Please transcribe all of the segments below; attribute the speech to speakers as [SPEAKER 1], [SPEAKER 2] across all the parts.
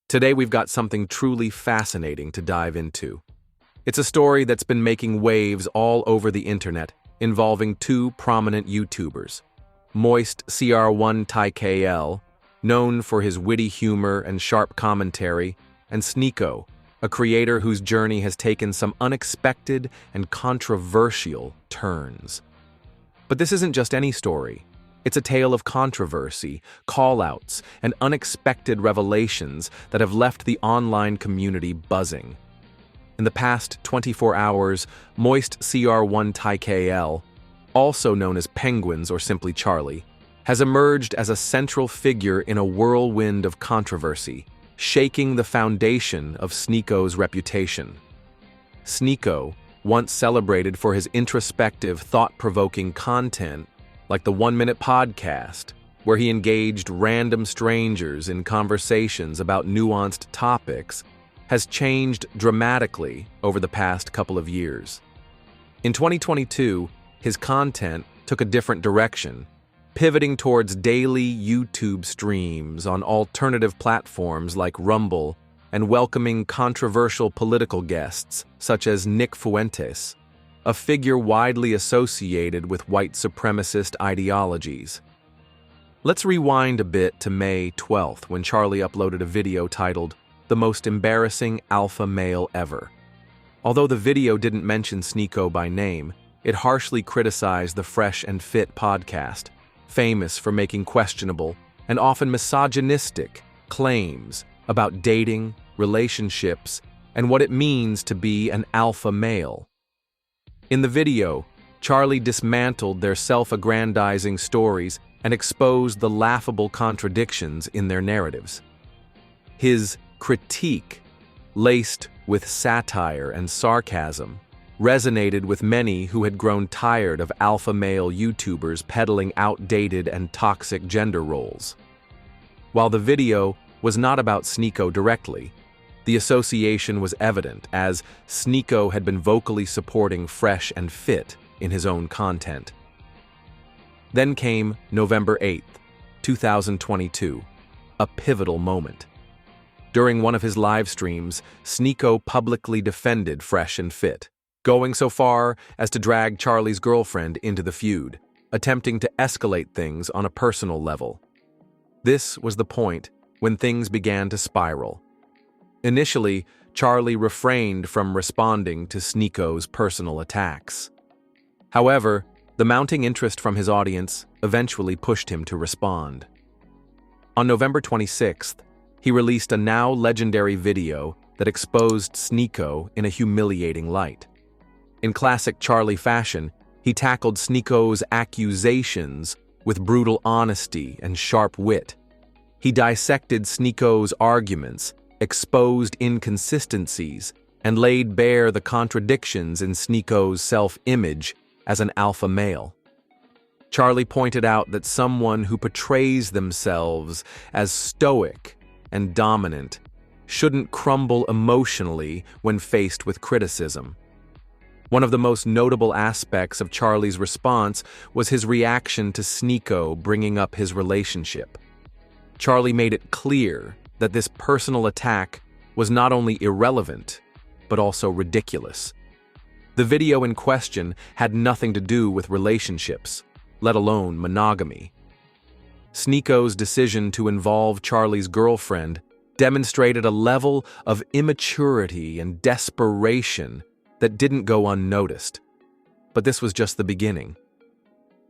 [SPEAKER 1] Today we've got something truly fascinating to dive into. It's a story that's been making waves all over the internet, involving two prominent YouTubers. MoistCr1TiKal, known for his witty humor and sharp commentary, and Sneako, a creator whose journey has taken some unexpected and controversial turns. But this isn't just any story. It's a tale of controversy, call-outs, and unexpected revelations that have left the online community buzzing. In the past 24 hours, MoistCr1TiKal, also known as Penguins or simply Charlie, has emerged as a central figure in a whirlwind of controversy, shaking the foundation of Sneako's reputation. Sneako, once celebrated for his introspective, thought-provoking content, like the 1-minute podcast, where he engaged random strangers in conversations about nuanced topics, has changed dramatically over the past couple of years. In 2022, his content took a different direction, pivoting towards daily YouTube streams on alternative platforms like Rumble and welcoming controversial political guests such as Nick Fuentes, a figure widely associated with white supremacist ideologies. Let's rewind a bit to May 12th when Charlie uploaded a video titled, "The Most Embarrassing Alpha Male Ever." Although the video didn't mention Sneako by name, it harshly criticized the Fresh and Fit podcast, famous for making questionable and often misogynistic claims about dating, relationships, and what it means to be an alpha male. In the video, Charlie dismantled their self-aggrandizing stories and exposed the laughable contradictions in their narratives. His critique, laced with satire and sarcasm, resonated with many who had grown tired of alpha male YouTubers peddling outdated and toxic gender roles. While the video was not about Sneako directly, the association was evident as Sneako had been vocally supporting Fresh and Fit in his own content. Then came November 8th, 2022, a pivotal moment. During one of his live streams, Sneako publicly defended Fresh and Fit, going so far as to drag Charlie's girlfriend into the feud, attempting to escalate things on a personal level. This was the point when things began to spiral. Initially, Charlie refrained from responding to Sneako's personal attacks. However, the mounting interest from his audience eventually pushed him to respond. On November 26th, he released a now legendary video that exposed Sneako in a humiliating light. In classic Charlie fashion, he tackled Sneako's accusations with brutal honesty and sharp wit. He dissected Sneako's arguments, exposed inconsistencies, and laid bare the contradictions in Sneako's self-image as an alpha male. Charlie pointed out that someone who portrays themselves as stoic and dominant shouldn't crumble emotionally when faced with criticism. One of the most notable aspects of Charlie's response was his reaction to Sneako bringing up his relationship. Charlie made it clear that this personal attack was not only irrelevant, but also ridiculous. The video in question had nothing to do with relationships, let alone monogamy. Sneako's decision to involve Charlie's girlfriend demonstrated a level of immaturity and desperation that didn't go unnoticed. But this was just the beginning.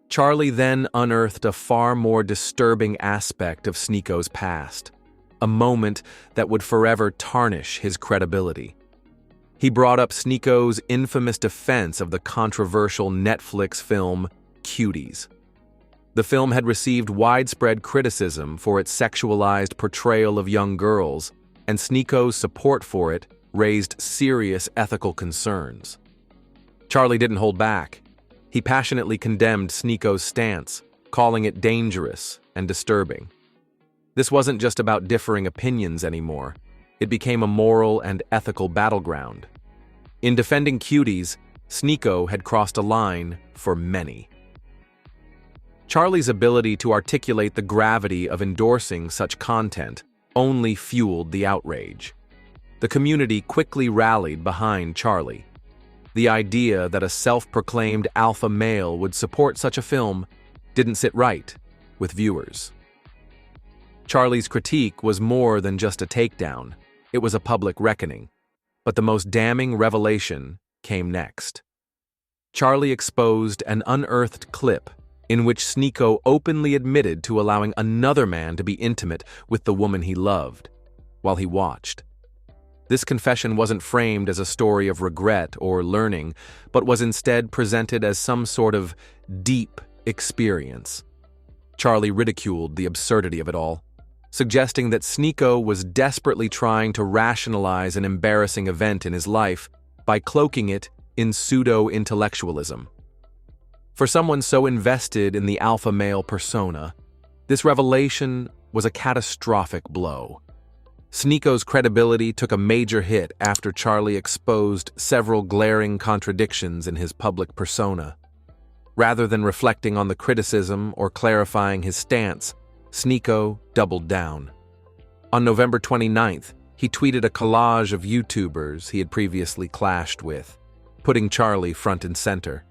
[SPEAKER 1] Charlie then unearthed a far more disturbing aspect of Sneako's past, a moment that would forever tarnish his credibility. He brought up Sneako's infamous defense of the controversial Netflix film Cuties. The film had received widespread criticism for its sexualized portrayal of young girls, and Sneako's support for it raised serious ethical concerns. Charlie didn't hold back. He passionately condemned Sneako's stance, calling it dangerous and disturbing. This wasn't just about differing opinions anymore. It became a moral and ethical battleground. In defending Cuties, Sneako had crossed a line for many. Charlie's ability to articulate the gravity of endorsing such content only fueled the outrage. The community quickly rallied behind Charlie. The idea that a self-proclaimed alpha male would support such a film didn't sit right with viewers. Charlie's critique was more than just a takedown. It was a public reckoning. But the most damning revelation came next. Charlie exposed an unearthed clip in which Sneako openly admitted to allowing another man to be intimate with the woman he loved while he watched. This confession wasn't framed as a story of regret or learning, but was instead presented as some sort of deep experience. Charlie ridiculed the absurdity of it all, suggesting that Sneako was desperately trying to rationalize an embarrassing event in his life by cloaking it in pseudo-intellectualism. For someone so invested in the alpha male persona, this revelation was a catastrophic blow. Sneako's credibility took a major hit after Charlie exposed several glaring contradictions in his public persona. Rather than reflecting on the criticism or clarifying his stance, Sneako doubled down. On November 29th, he tweeted a collage of YouTubers he had previously clashed with, putting Charlie front and center.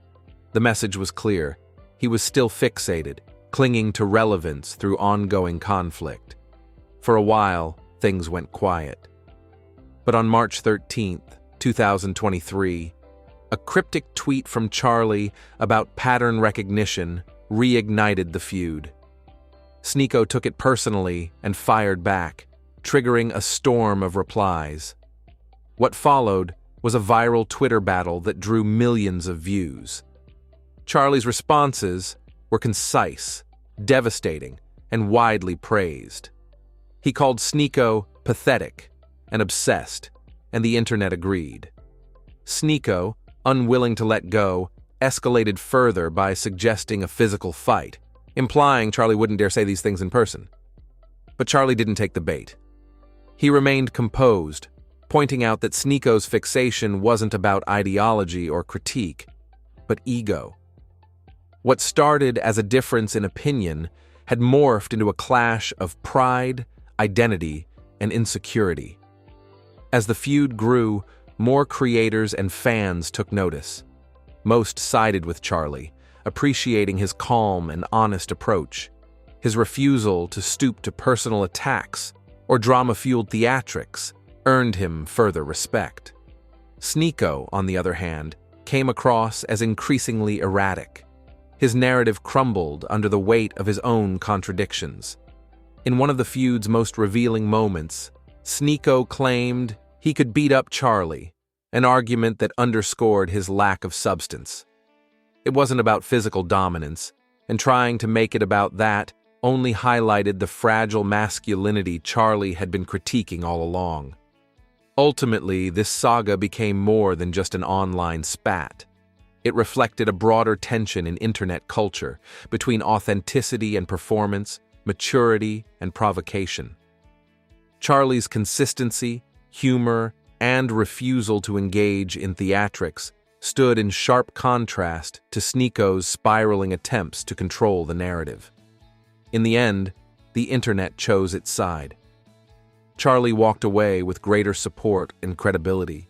[SPEAKER 1] The message was clear. He was still fixated, clinging to relevance through ongoing conflict. For a while, things went quiet. But on March 13th, 2023, a cryptic tweet from Charlie about pattern recognition reignited the feud. Sneako took it personally and fired back, triggering a storm of replies. What followed was a viral Twitter battle that drew millions of views. Charlie's responses were concise, devastating, and widely praised. He called Sneako pathetic and obsessed, and the internet agreed. Sneako, unwilling to let go, escalated further by suggesting a physical fight, implying Charlie wouldn't dare say these things in person. But Charlie didn't take the bait. He remained composed, pointing out that Sneako's fixation wasn't about ideology or critique, but ego. What started as a difference in opinion had morphed into a clash of pride, identity, and insecurity. As the feud grew, more creators and fans took notice. Most sided with Charlie, appreciating his calm and honest approach. His refusal to stoop to personal attacks or drama-fueled theatrics earned him further respect. Sneako, on the other hand, came across as increasingly erratic. His narrative crumbled under the weight of his own contradictions. In one of the feud's most revealing moments, Sneako claimed he could beat up Charlie, an argument that underscored his lack of substance. It wasn't about physical dominance, and trying to make it about that only highlighted the fragile masculinity Charlie had been critiquing all along. Ultimately, this saga became more than just an online spat. It reflected a broader tension in internet culture between authenticity and performance, maturity and provocation. Charlie's consistency, humor, and refusal to engage in theatrics stood in sharp contrast to Sneako's spiraling attempts to control the narrative. In the end, the internet chose its side. Charlie walked away with greater support and credibility.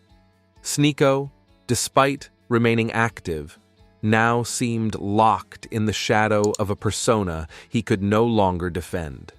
[SPEAKER 1] Sneako, despite remaining active, now seemed locked in the shadow of a persona he could no longer defend.